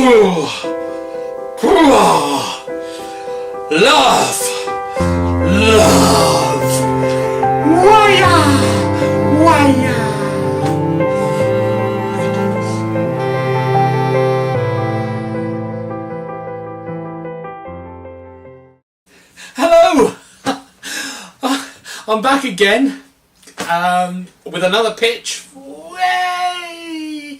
Love! Love! Wire! Wire! Hello! I'm back again with another pitch. Way!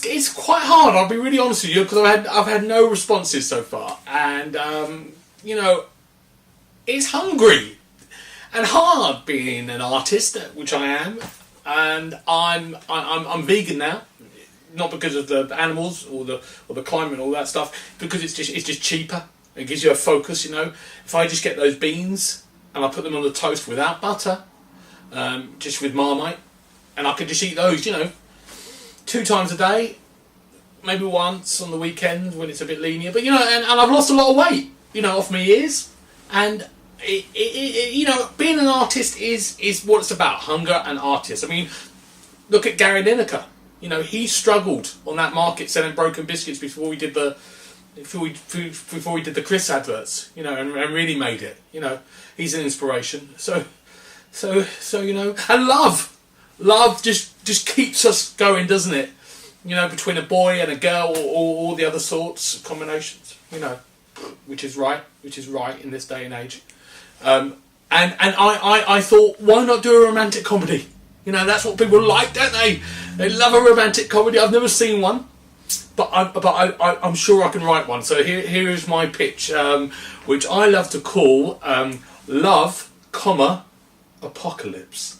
It's quite hard. I'll be really honest with you because I've had no responses so far, and you know, it's hungry and hard being an artist, which I am, and I'm vegan now, not because of the animals or the climate and all that stuff, because it's just cheaper. It gives you a focus, you know. If I just get those beans and I put them on the toast without butter, just with Marmite, and I can just eat those, you know, 2 times a day, maybe once on the weekend when it's a bit leaner. But you know, and I've lost a lot of weight, you know, off my ears, and you know, being an artist is what it's about: hunger and artists. I mean, look at Gary Lineker. You know, he struggled on that market selling broken biscuits before we did the Chris adverts, you know, and really made it. You know, he's an inspiration. So you know, and love just keeps us going, doesn't it? You know, between a boy and a girl, or all the other sorts, combinations. You know, which is right in this day and age. And I thought, why not do a romantic comedy? You know, that's what people like, don't they? They love a romantic comedy. I've never seen one. But I'm sure I can write one. So here is my pitch, which I love to call Love, Apocalypse.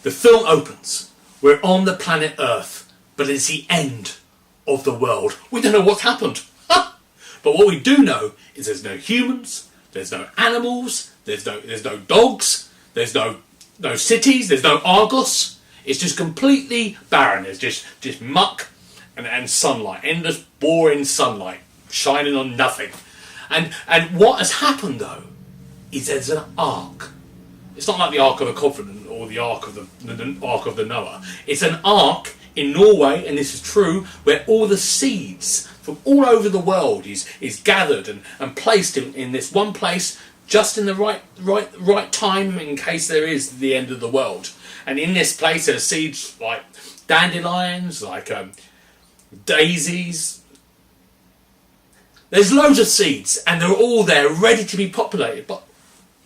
The film opens. We're on the planet Earth, but it's the end of the world. We don't know what's happened. But what we do know is there's no humans, there's no animals, there's no dogs, there's no cities, there's no Argos. It's just completely barren. There's just muck and sunlight, endless boring sunlight shining on nothing. And what has happened though is there's an ark. It's not like the Ark of the Covenant or the Ark of the Ark of the Noah. It's an ark in Norway, and this is true, where all the seeds from all over the world is gathered and placed in this one place, just in the right time in case there is the end of the world. And in this place there are seeds like dandelions, like daisies. There's loads of seeds, and they're all there ready to be populated, but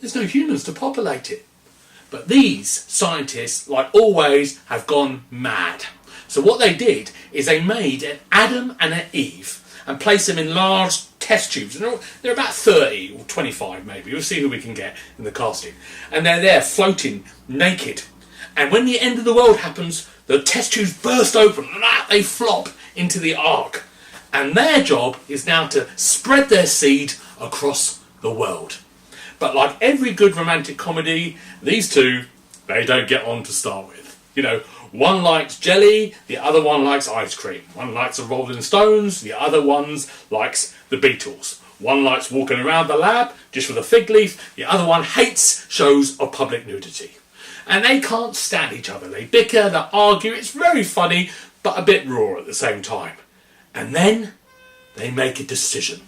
there's no humans to populate it. But these scientists, like always, have gone mad. So what they did is they made an Adam and an Eve and placed them in large test tubes. And they're about 30 or 25 maybe. We'll see who we can get in the casting. And they're there floating naked. And when the end of the world happens, the test tubes burst open and they flop into the ark. And their job is now to spread their seed across the world. But like every good romantic comedy, these two, they don't get on to start with. You know, one likes jelly, the other one likes ice cream. One likes the Rolling Stones, the other one likes the Beatles. One likes walking around the lab just with a fig leaf, the other one hates shows of public nudity. And they can't stand each other. They bicker, they argue, it's very funny, but a bit raw at the same time. And then they make a decision.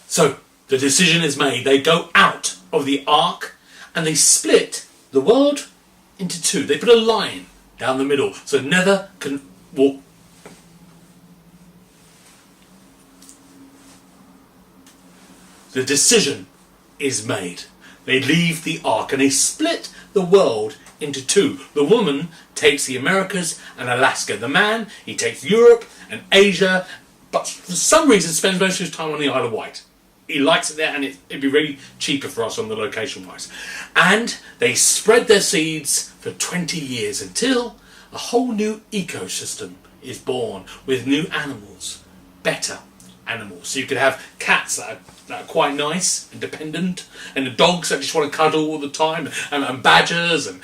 So the decision is made. They go out of the ark and they split the world into 2. They put a line down the middle so neither can walk. The decision is made. They leave the ark and they split the world into 2. The woman takes the Americas and Alaska. The man, he takes Europe and Asia, but for some reason spends most of his time on the Isle of Wight. He likes it there, and it'd be really cheaper for us on the location wise. And they spread their seeds for 20 years until a whole new ecosystem is born with new animals, better animals. So you could have cats that are quite nice and dependent, and the dogs that just want to cuddle all the time, and badgers and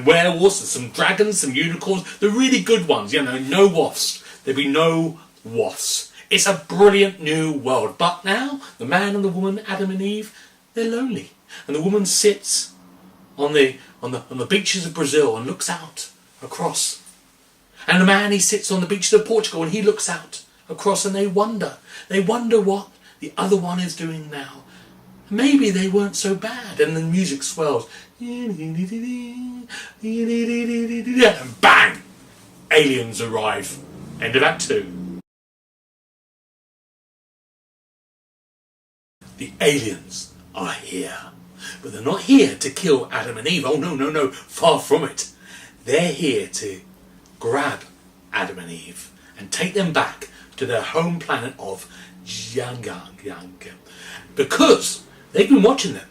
werewolves and some dragons, some unicorns, the really good ones. You know, no wasps. There'd be no wasps It's a brilliant new world. But now, the man and the woman, Adam and Eve, they're lonely. And the woman sits on the beaches of Brazil and looks out across. And the man, he sits on the beaches of Portugal and he looks out across, and they wonder what the other one is doing now. Maybe they weren't so bad. And the music swells. And bang! Aliens arrive. End of Act 2. The aliens are here. But they're not here to kill Adam and Eve. Oh, no. Far from it. They're here to grab Adam and Eve and take them back to their home planet of Yang. Because they've been watching them.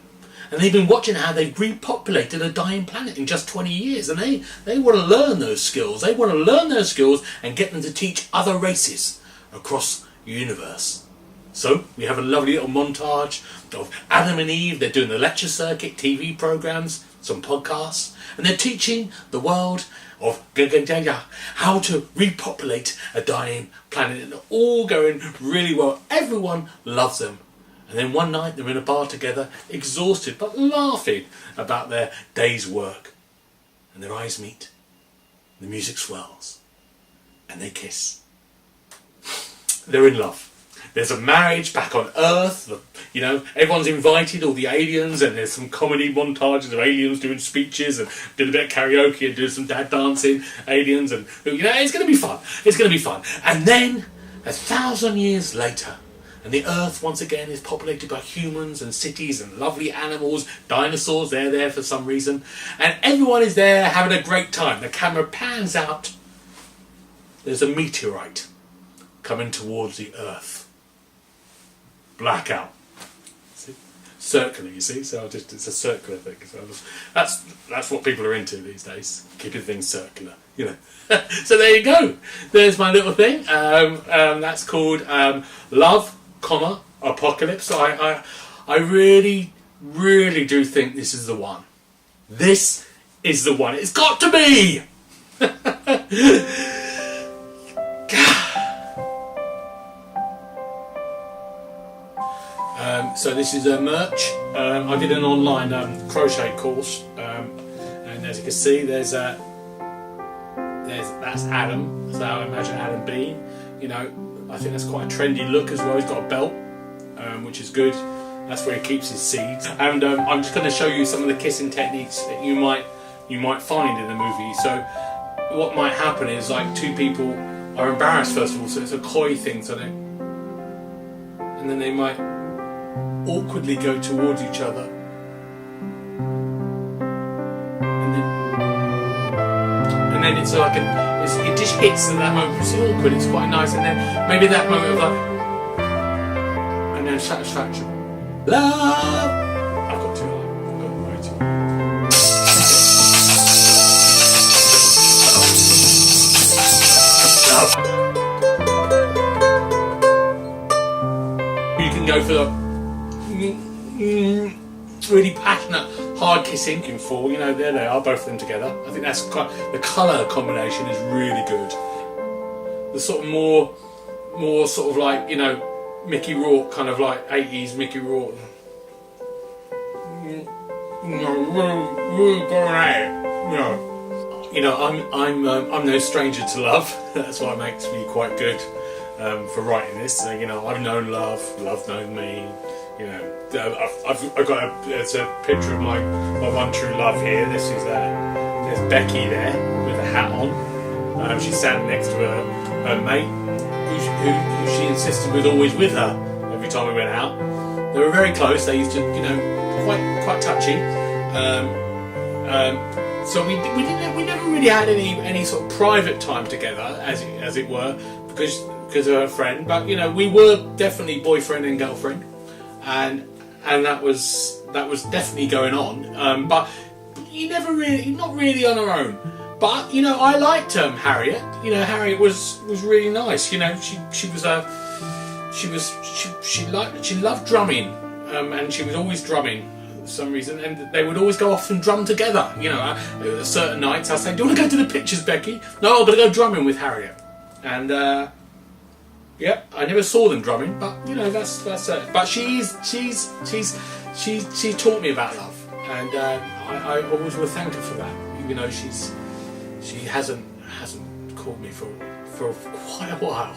And they've been watching how they've repopulated a dying planet in just 20 years. And they want to learn those skills. They want to learn those skills and get them to teach other races across the universe. So we have a lovely little montage of Adam and Eve. They're doing the lecture circuit, TV programs, some podcasts. And they're teaching the world of how to repopulate a dying planet. And they're all going really well. Everyone loves them. And then one night they're in a bar together, exhausted but laughing about their day's work. And their eyes meet, the music swells, and they kiss. They're in love. There's a marriage back on Earth, everyone's invited, all the aliens, and there's some comedy montages of aliens doing speeches and doing a bit of karaoke and doing some dad dancing, aliens, and it's going to be fun. It's going to be fun. And then, 1,000 years later, and the Earth once again is populated by humans and cities and lovely animals, dinosaurs, they're there for some reason. And everyone is there having a great time. The camera pans out. There's a meteorite coming towards the Earth. Blackout. See? Circular, you see? So it's a circular thing. So that's what people are into these days. Keeping things circular, So there you go. There's my little thing. That's called Love, Apocalypse. I really, really do think this is the one. This is the one. It's got to be! So this is a merch. I did an online crochet course, and as you can see, that's Adam. That's how I imagine Adam being. I think that's quite a trendy look as well. He's got a belt, which is good. That's where he keeps his seeds. And I'm just going to show you some of the kissing techniques that you might find in the movie. So what might happen is two people are embarrassed first of all, so it's a coy thing. So and then they might awkwardly go towards each other, and then it's like it just hits at that moment. It's awkward. It's quite nice, and then maybe that moment of and then satisfaction. Love. I've got too high. I've got way too high. Love. You can go for the really passionate, hard kissing for, there they are, both of them together. I think that's quite, the colour combination is really good. The sort of more sort of Mickey Rourke, kind of 80s Mickey Rourke. Really going at it, I'm no stranger to love. That's why it makes me quite good for writing this. So, I've known love known me. I've got a picture of my one true love here. There's Becky there with a hat on. She's standing next to her mate, who she insisted was always with her every time we went out. They were very close. They used to, quite touchy. So we never really had any sort of private time together, as it were, because of her friend. But we were definitely boyfriend and girlfriend. And that was definitely going on, but not really on her own. But I liked Harriet. Harriet was really nice. She loved drumming, and she was always drumming for some reason. And they would always go off and drum together. Certain nights I say, "Do you want to go to the pictures, Becky?" "No, I'm going to go drumming with Harriet." And Yep, I never saw them drumming, but you know that's it. But she taught me about love, and I always will thank her for that. You know, she hasn't called me for quite a while.